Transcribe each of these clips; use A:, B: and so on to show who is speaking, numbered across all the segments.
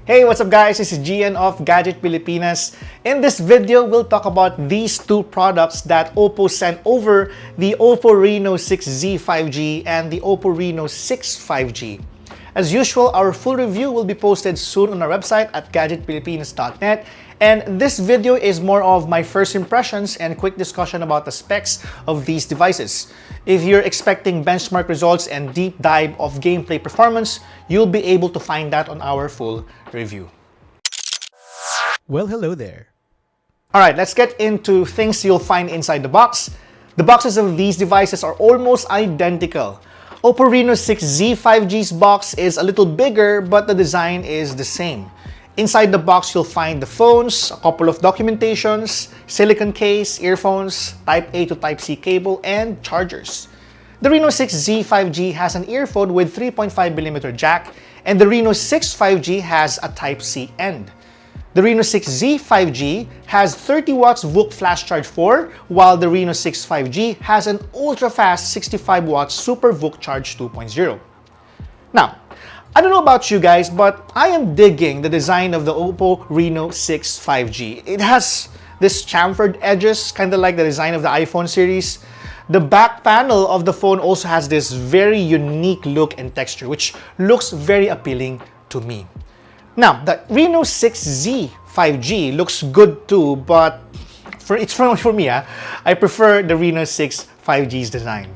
A: Hey, what's up guys? This is Gian of Gadget Pilipinas. In this video, we'll talk about these two products that OPPO sent over, the OPPO Reno6Z 5G and the OPPO Reno6 5G. As usual, our full review will be posted soon on our website at gadgetpilipinas.net. And this video is more of my first impressions and quick discussion about the specs of these devices. If you're expecting benchmark results and deep dive of gameplay performance, you'll be able to find that on our full review.
B: Well, hello there.
A: Alright, let's get into things you'll find inside the box. The boxes of these devices are almost identical. OPPO Reno6Z 5G's box is a little bigger, but the design is the same. Inside the box, you'll find the phones, a couple of documentations, silicone case, earphones, Type A to Type C cable, and chargers. The Reno6Z 5G has an earphone with 3.5mm jack, and the Reno6 5G has a Type C end. The Reno6Z 5G has 30 watts VOOC Flash Charge 4, while the Reno6 5G has an ultra-fast 65 watts Super VOOC Charge 2.0. Now, I don't know about you guys, but I am digging the design of the OPPO Reno6 5G. It has this chamfered edges, kind of like the design of the iPhone series. The back panel of the phone also has this very unique look and texture, which looks very appealing to me. Now, the Reno6Z 5G looks good too, but for me, I prefer the Reno6 5G's design.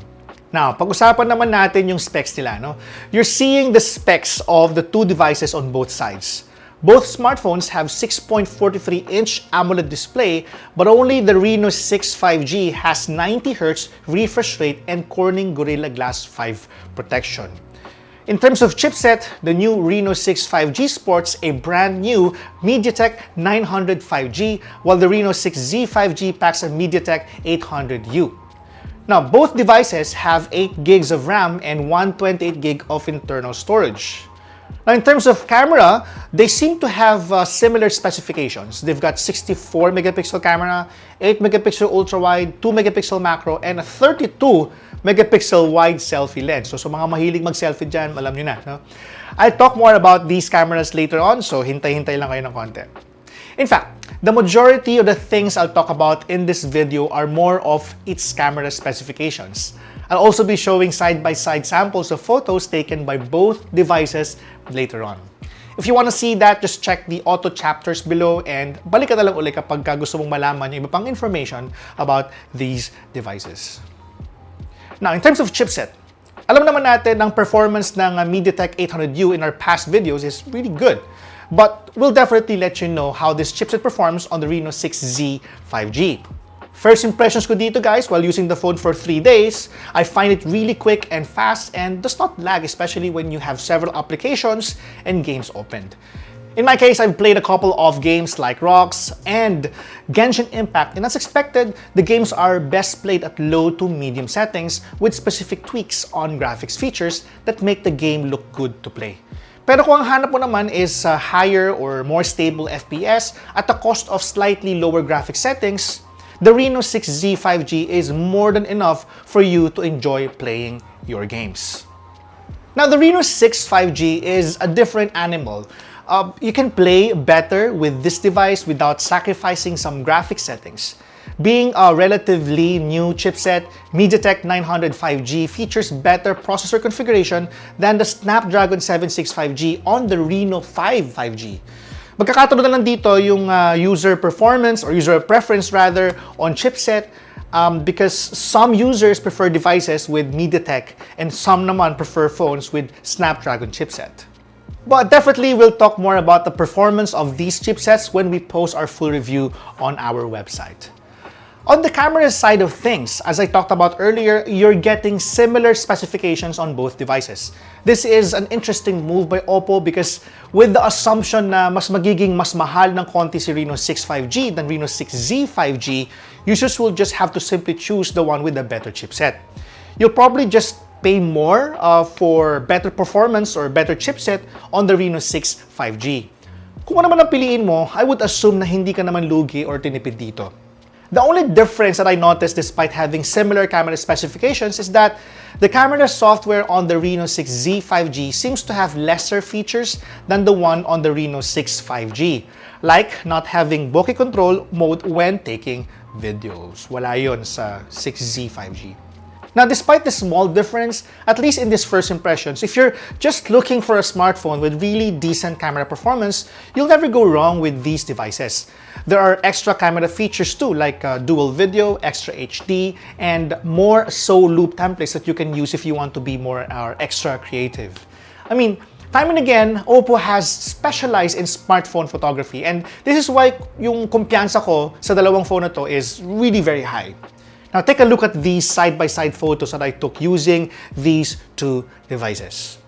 A: Now, pag-usapan naman natin yung specs nila, no? You're seeing the specs of the two devices on both sides. Both smartphones have 6.43-inch AMOLED display, but only the Reno6 5G has 90Hz refresh rate and Corning Gorilla Glass 5 protection. In terms of chipset, the new Reno6 5G sports a brand new MediaTek 900 5G, while the Reno6Z 5G packs a MediaTek 800U. Now, both devices have 8 gigs of RAM and 128 gig of internal storage. Now, in terms of camera, they seem to have similar specifications. They've got 64 megapixel camera, 8 megapixel ultra-wide, 2 megapixel macro, and a 32 megapixel wide selfie lens. So, sa mga mahilig mag-selfie dyan, alam nyo na, no? I'll talk more about these cameras later on, so hintay-hintay lang kayo ng konti. In fact, the majority of the things I'll talk about in this video are more of its camera specifications. I'll also be showing side-by-side samples of photos taken by both devices later on. If you want to see that, just check the auto chapters below and balik ka na lang ulit kapag gusto mong malaman yung iba pang information about these devices. Now, in terms of chipset, alam naman natin ang performance ng MediaTek 800U in our past videos is really good. But we'll definitely let you know how this chipset performs on the Reno6Z 5G. First impressions ko dito guys, while using the phone for 3 days, I find it really quick and fast and does not lag, especially when you have several applications and games opened. In my case, I've played a couple of games like Rocks and Genshin Impact, and as expected, the games are best played at low to medium settings with specific tweaks on graphics features that make the game look good to play. Pero kung ang hanap mo naman is higher or more stable FPS at the cost of slightly lower graphic settings, the Reno6Z 5G is more than enough for you to enjoy playing your games. Now, the Reno6 5G is a different animal. You can play better with this device without sacrificing some graphic settings. Being a relatively new chipset, MediaTek 900 5G features better processor configuration than the Snapdragon 765G on the Reno5 5G. Magkakatulad na lang dito yung user performance or user preference rather on chipset because some users prefer devices with MediaTek and some naman prefer phones with Snapdragon chipset. But definitely we'll talk more about the performance of these chipsets when we post our full review on our website. On the camera side of things, as I talked about earlier, you're getting similar specifications on both devices. This is an interesting move by OPPO because with the assumption na mas mahal ng konti si Reno6 5G than Reno6Z 5G, users will just have to simply choose the one with a better chipset. You'll probably just pay more for better performance or better chipset on the Reno6 5G. Kung ano naman ang piliin mo, I would assume na hindi ka naman lugi or tinipid dito. The only difference that I noticed despite having similar camera specifications is that the camera software on the Reno6 Z5G seems to have lesser features than the one on the Reno6 5G, like not having bokeh control mode when taking videos. Wala yun sa 6Z 5G. Now, despite the small difference, at least in these first impressions, if you're just looking for a smartphone with really decent camera performance, you'll never go wrong with these devices. There are extra camera features too, like dual video, extra HD, and more loop templates that you can use if you want to be more extra creative. I mean, time and again, OPPO has specialized in smartphone photography, and this is why yung kumpiyansa ko sa dalawang phone na to is really very high. Now, take a look at these side-by-side photos that I took using these two devices.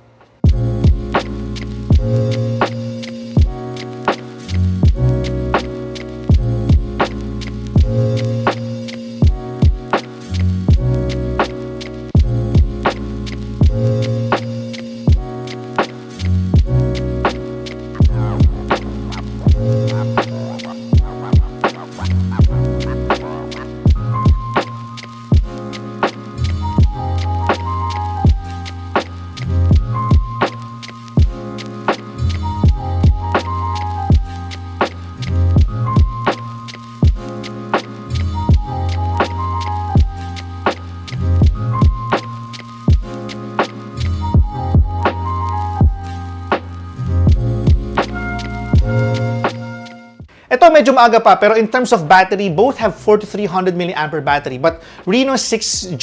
A: Ito medyo maaga pa, pero in terms of battery, both have 4300 mAh battery, but Reno6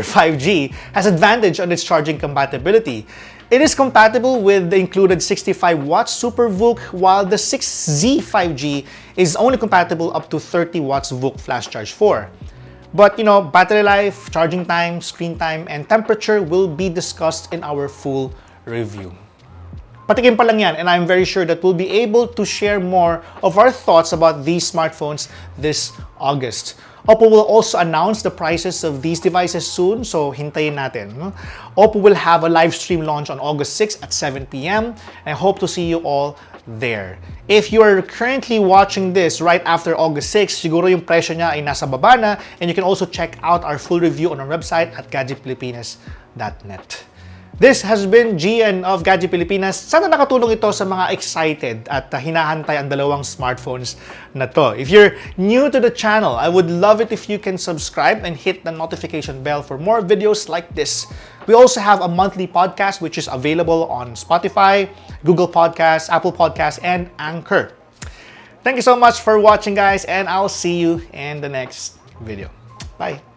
A: 5G has advantage on its charging compatibility. It is compatible with the included 65 watts Super VOOC, while the 6Z 5G is only compatible up to 30 watts VOOC Flash Charge 4. But battery life, charging time, screen time, and temperature will be discussed in our full review. Patikim pa lang yan, and I'm very sure that we'll be able to share more of our thoughts about these smartphones this August. OPPO will also announce the prices of these devices soon, so hintayin natin. OPPO will have a live stream launch on August 6 at 7 p.m. and I hope to see you all there. If you are currently watching this right after August 6, siguro yung presyo niya ay nasa baba na, and you can also check out our full review on our website at gadgetpilipinas.net. This has been Gian of Gadget Pilipinas. Sana nakatulong ito sa mga excited at hinahantay ang dalawang smartphones na to. If you're new to the channel, I would love it if you can subscribe and hit the notification bell for more videos like this. We also have a monthly podcast which is available on Spotify, Google Podcasts, Apple Podcasts, and Anchor. Thank you so much for watching, guys, and I'll see you in the next video. Bye!